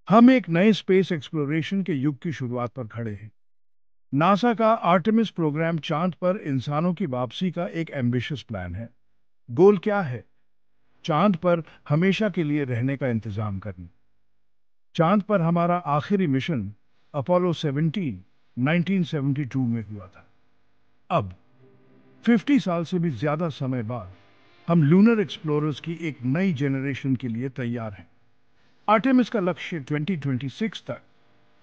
हम एक नए स्पेस एक्सप्लोरेशन के युग की शुरुआत पर खड़े हैं। नासा का आर्टेमिस प्रोग्राम चांद पर इंसानों की वापसी का एक एम्बिशियस प्लान है। गोल क्या है? चांद पर हमेशा के लिए रहने का इंतजाम करना। चांद पर हमारा आखिरी मिशन अपोलो 17 1972 में हुआ था। अब 50 साल से भी ज्यादा समय बाद हम लूनर एक्सप्लोरर्स की एक नई जनरेशन के लिए तैयार हैं। आर्टेमिस का लक्ष्य 2026 तक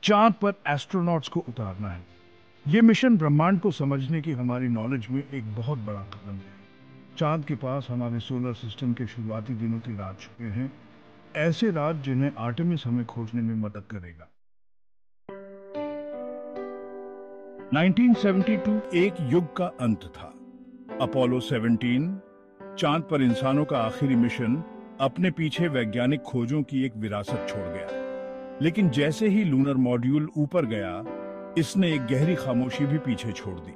चांद पर एस्ट्रोनॉट्स को उतारना है। ये मिशन ब्रह्मांड को समझने की हमारी नॉलेज में एक बहुत बड़ा कदम है। चांद के पास हमारे सोलर सिस्टम के शुरुआती दिनों के राज छुपे हैं, ऐसे राज जिन्हें आर्टेमिस हमें खोजने में मदद करेगा। 1972 एक युग का अंत था। अपोलो 17 चांद पर इंसानों का आखिरी मिशन अपने पीछे वैज्ञानिक खोजों की एक विरासत छोड़ गया। लेकिन जैसे ही लूनर मॉड्यूल ऊपर गया, इसने एक गहरी खामोशी भी पीछे छोड़ दी।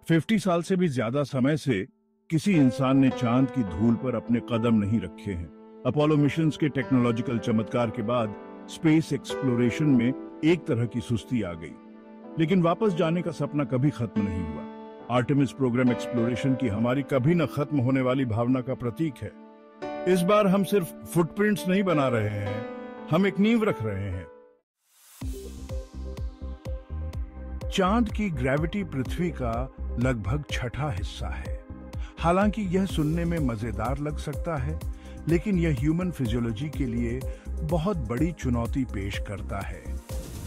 50 साल से भी ज्यादा समय से किसी इंसान ने चांद की धूल पर अपने कदम नहीं रखे हैं। अपोलो मिशंस के टेक्नोलॉजिकल चमत्कार के बाद स्पेस एक्सप्लोरेशन में एक तरह की सुस्ती आ गई, लेकिन वापस जाने का सपना कभी खत्म नहीं हुआ। आर्टेमिस प्रोग्राम एक्सप्लोरेशन की हमारी कभी न खत्म होने वाली भावना का प्रतीक है। इस बार हम सिर्फ फुटप्रिंट्स नहीं बना रहे हैं, हम एक नींव रख रहे हैं। चांद की ग्रेविटी पृथ्वी का लगभग छठा हिस्सा है। हालांकि यह सुनने में मजेदार लग सकता है, लेकिन यह ह्यूमन फिजियोलॉजी के लिए बहुत बड़ी चुनौती पेश करता है।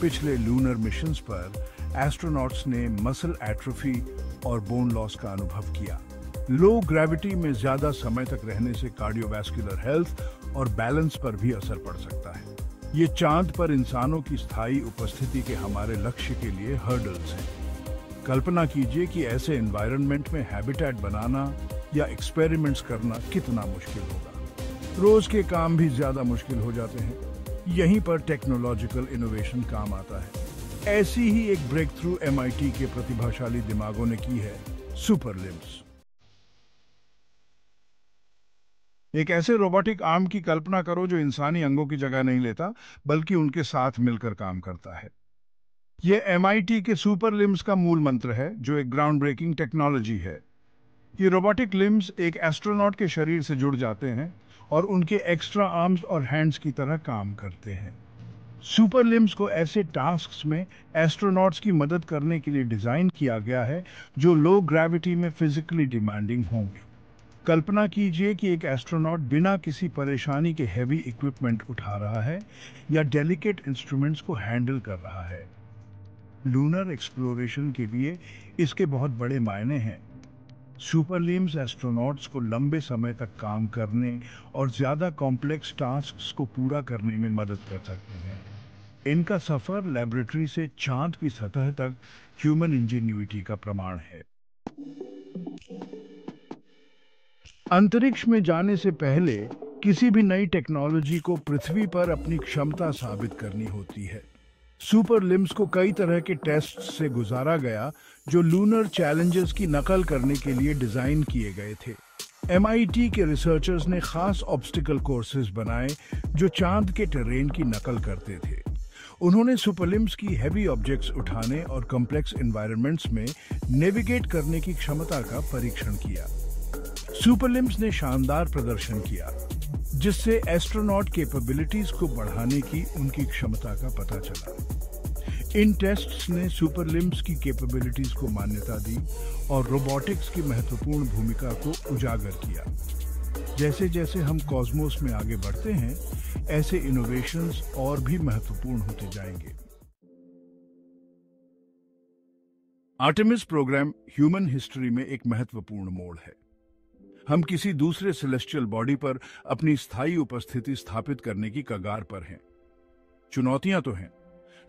पिछले लूनर मिशंस पर एस्ट्रोनॉट्स ने मसल एट्रोफी और बोन लॉस का अनुभव किया। लो ग्रेविटी में ज्यादा समय तक रहने से कार्डियोवैस्कुलर हेल्थ और बैलेंस पर भी असर पड़ सकता है। ये चांद पर इंसानों की स्थायी उपस्थिति के हमारे लक्ष्य के लिए हर्डल्स हैं। कल्पना कीजिए कि ऐसे एनवायरनमेंट में हैबिटेट बनाना या एक्सपेरिमेंट्स करना कितना मुश्किल होगा। रोज के काम भी ज्यादा मुश्किल हो जाते हैं। यहीं पर टेक्नोलॉजिकल इनोवेशन काम आता है। ऐसी ही एक ब्रेक थ्रू MIT के प्रतिभाशाली दिमागों ने की है, सुपर लिम्स। एक ऐसे रोबोटिक आर्म की कल्पना करो जो इंसानी अंगों की जगह नहीं लेता, बल्कि उनके साथ मिलकर काम करता है। ये MIT के सुपर लिम्स का मूल मंत्र है, जो एक ग्राउंड ब्रेकिंग टेक्नोलॉजी है। ये रोबोटिक लिम्स एक एस्ट्रोनॉट के शरीर से जुड़ जाते हैं और उनके एक्स्ट्रा आर्म्स और हैंड्स की तरह काम करते हैं। सुपर लिम्स को ऐसे टास्क्स में एस्ट्रोनॉट्स की मदद करने के लिए डिजाइन किया गया है जो लो ग्रेविटी में फिजिकली डिमांडिंग होंगे। कल्पना कीजिए कि एक एस्ट्रोनॉट बिना किसी परेशानी के हैवी इक्विपमेंट उठा रहा है या डेलिकेट इंस्ट्रूमेंट्स को हैंडल कर रहा है। लूनर एक्सप्लोरेशन के लिए इसके बहुत बड़े मायने हैं। सुपर लिम्स एस्ट्रोनॉट्स को लंबे समय तक काम करने और ज्यादा कॉम्प्लेक्स टास्क्स को पूरा करने में मदद कर सकते हैं। इनका सफर लेबोरेटरी से चांद की सतह तक ह्यूमन इंजेन्यूइटी का प्रमाण है। अंतरिक्ष में जाने से पहले किसी भी नई टेक्नोलॉजी को पृथ्वी पर अपनी क्षमता साबित करनी होती है। सुपर लिम्स को कई तरह के टेस्ट से गुजारा गया, जो लूनर चैलेंजेस की नकल करने के लिए डिजाइन किए गए थे। MIT के रिसर्चर्स ने खास ऑब्स्टिकल कोर्सेज बनाए जो चांद के टेरेन की नकल करते थे। उन्होंने सुपरलिम्स की हैवी ऑब्जेक्ट्स उठाने और कॉम्प्लेक्स एनवायरनमेंट्स में नेविगेट करने की क्षमता का परीक्षण किया। सुपरलिम्स ने शानदार प्रदर्शन किया, जिससे एस्ट्रोनॉट कैपेबिलिटीज को बढ़ाने की उनकी क्षमता का पता चला। इन टेस्ट्स ने सुपरलिम्स की कैपेबिलिटीज को मान्यता दी और रोबोटिक्स की महत्वपूर्ण भूमिका को उजागर किया। जैसे जैसे हम कॉस्मोस में आगे बढ़ते हैं, ऐसे इनोवेशंस और भी महत्वपूर्ण होते जाएंगे। आर्टेमिस प्रोग्राम ह्यूमन हिस्ट्री में एक महत्वपूर्ण मोड़ है। हम किसी दूसरे सेलेस्टियल बॉडी पर अपनी स्थायी उपस्थिति स्थापित करने की कगार पर हैं। चुनौतियां तो हैं,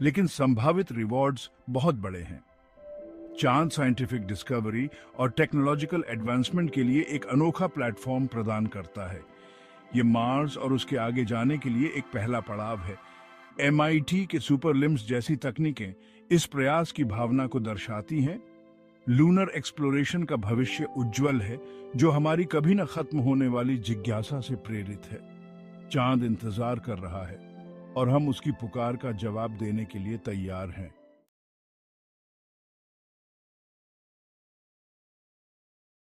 लेकिन संभावित रिवॉर्ड्स बहुत बड़े हैं। चांद साइंटिफिक डिस्कवरी और टेक्नोलॉजिकल एडवांसमेंट के लिए एक अनोखा प्लेटफॉर्म प्रदान करता है। ये मार्स और उसके आगे जाने के लिए एक पहला पड़ाव है। MIT के सुपर लिम्स जैसी तकनीकें इस प्रयास की भावना को दर्शाती हैं। लूनर एक्सप्लोरेशन का भविष्य उज्जवल है, जो हमारी कभी न खत्म होने वाली जिज्ञासा से प्रेरित है। चांद इंतजार कर रहा है, और हम उसकी पुकार का जवाब देने के लिए तैयार हैं।